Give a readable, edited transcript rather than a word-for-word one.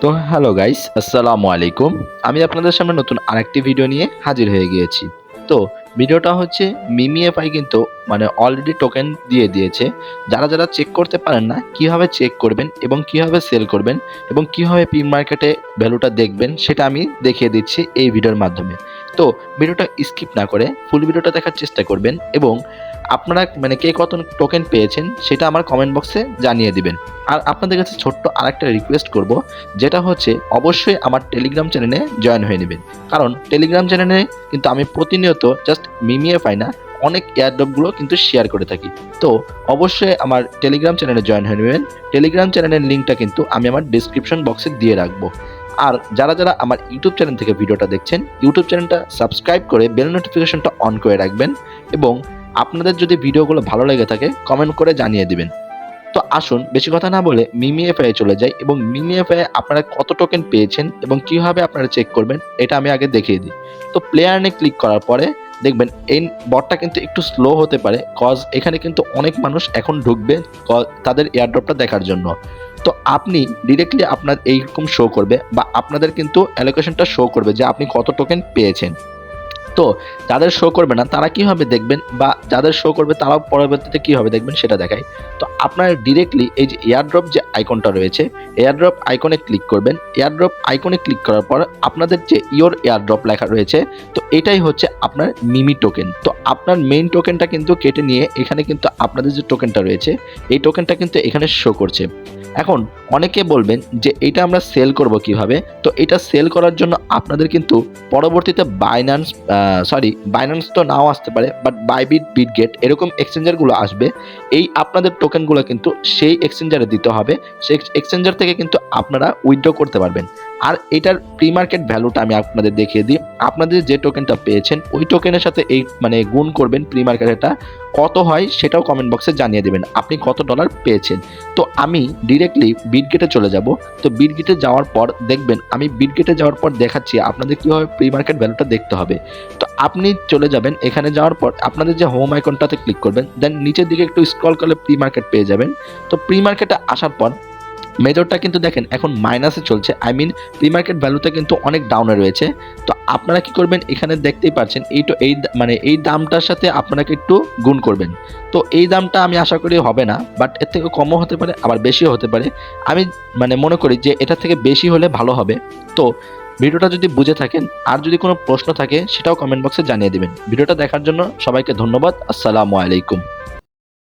তো hello guys, আসসালামু আলাইকুম। আমি আপনাদের সামনে নতুন আরেকটি ভিডিও নিয়ে হাজির হয়ে গিয়েছি। তো ভিডিওটা হচ্ছে মিমিএফআই কিন্তু অলরেডি টোকেন দিয়ে দিয়েছে। যারা চেক করতে পারেন না কিভাবে চেক করবেন এবং কিভাবে সেল করবেন এবং কিভাবে প্রি মার্কেটে ভ্যালুটা দেখবেন সেটা আমি দেখিয়ে দিচ্ছি এই ভিডিওর মাধ্যমে। তো ভিডিওটা স্কিপ না করে ফুল ভিডিওটা দেখার চেষ্টা করবেন এবং আপনারা কে কত টোকেন পেয়েছেন সেটা আমার কমেন্ট বক্সে জানিয়ে দিবেন। আর আপনাদের কাছে ছোট্ট আরেকটা রিকোয়েস্ট করব, যেটা হচ্ছে অবশ্যই আমার টেলিগ্রাম চ্যানেলে জয়েন হয়ে নেবেন। কারণ টেলিগ্রাম চ্যানেলে কিন্তু আমি প্রতিনিয়ত জাস্ট মিমিএফআই না, অনেক এয়ারড্রপগুলো কিন্তু শেয়ার করে থাকি। তো অবশ্যই আমার টেলিগ্রাম চ্যানেলে জয়েন হয়ে নেবেন। টেলিগ্রাম চ্যানেলের লিঙ্কটা কিন্তু আমি আমার ডিসক্রিপশন বক্সে দিয়ে রাখবো। আর যারা আমার ইউটিউব চ্যানেল থেকে ভিডিওটা দেখছেন, ইউটিউব চ্যানেলটা সাবস্ক্রাইব করে বেল নোটিফিকেশনটা অন করে রাখবেন এবং আপনাদের যদি ভিডিওগুলো ভালো লেগে থাকে কমেন্ট করে জানিয়ে দিবেন। তো আসুন বেশি কথা না বলে মিমিএফআই চলে যাই এবং মিমিএফআই আপনারা কত টোকেন পেয়েছেন এবং কিভাবে আপনারা চেক করবেন এটা আমি আগে দেখিয়ে দিই। তো প্লেয়ারে ক্লিক করার পরে দেখবেন এই বটটা কিন্তু একটু স্লো হতে পারে, কজ এখানে কিন্তু অনেক মানুষ এখন ঢুকবে তাদের এয়ারড্রপটা দেখার জন্য। তো আপনি ডিরেক্টলি আপনার এইরকম শো করবে বা আপনাদের কিন্তু অ্যালোকেশনটা শো করবে যে আপনি কত টোকেন পেয়েছেন। তো যাদের শো করবে না তারা কিভাবে দেখবেন বা যাদের শো করবে তারাও পরবর্তীতে কিভাবে দেখবেন সেটা দেখাই। তো আপনারা ডিরেক্টলি এই যে এয়ারড্রপ যে আইকনটা রয়েছে, এয়ারড্রপ আইকনে ক্লিক করবেন। এয়ারড্রপ আইকনে ক্লিক করার পর আপনাদের যে ইওর এয়ারড্রপ লেখা রয়েছে, তো এটাই হচ্ছে আপনার মিমি টোকেন। তো আপনার মেইন টোকেনটা কিন্তু কেটে নিয়ে এখানে কিন্তু আপনাদের যে টোকেনটা রয়েছে এই টোকেনটা কিন্তু এখানে শো করছে। এখন অনেকে বলবেন যে এটা আমরা সেল করব কিভাবে। তো এটা সেল করার জন্য আপনাদের কিন্তু পরবর্তীতে বাইন্যান্স তো নাও আসতে পারে, বাট বাইবিট, বিটগেট এরকম এক্সচেঞ্জারগুলো আসবে। এই আপনাদের টোকেনগুলো কিন্তু সেই এক্সচেঞ্জারে দিতে হবে। সেই এক্সচেঞ্জার থেকে কিন্তু আপনারা উইথড্র করতে পারবেন। আর এটার প্রি মার্কেট ভ্যালুটা আমি আপনাদের দেখিয়ে দিই। আপনাদের যে টোকেনটা পেয়েছেন ওই টোকেনের সাথে এই গুণ করবেন, প্রি মার্কেটটা কত হয় সেটাও কমেন্ট বক্সে জানিয়ে দেবেন আপনি কত ডলার পেয়েছেন। তো আমি ডিরেক্টলি বিটগেটে চলে যাব। তো বিটগেটে যাওয়ার পর দেখবেন আমি বিটগেটে যাওয়ার পর দেখাচ্ছি আপনাদের কীভাবে প্রি মার্কেট ভ্যালুটা দেখতে হবে। তো আপনি চলে যাবেন, এখানে যাওয়ার পর আপনাদের যে হোম আইকনটাতে ক্লিক করবেন, দেন নিচের দিকে একটু স্ক্রল করলে প্রি মার্কেট পেয়ে যাবেন। তো প্রি মার্কেটে আসার পর মেজরটা কিন্তু দেখেন এখন মাইনাসে চলছে, আই মিন প্রি মার্কেট ভ্যালুতে কিন্তু অনেক ডাউনে রয়েছে। তো আপনারা কি করবেন, এখানে দেখতেই পাচ্ছেন এই দামটার সাথে আপনাকে একটু গুণ করবেন। তো এই দামটা আমি আশা করি হবে না, বাট এর থেকে কমও হতে পারে আবার বেশিও হতে পারে। আমি মনে করি যে এটা থেকে বেশি হলে ভালো হবে। তো ভিডিওটা যদি বুঝে থাকেন আর যদি কোনো প্রশ্ন থাকে সেটাও কমেন্ট বক্সে জানিয়ে দিবেন। ভিডিওটা দেখার জন্য সবাইকে ধন্যবাদ। আসসালামু আলাইকুম।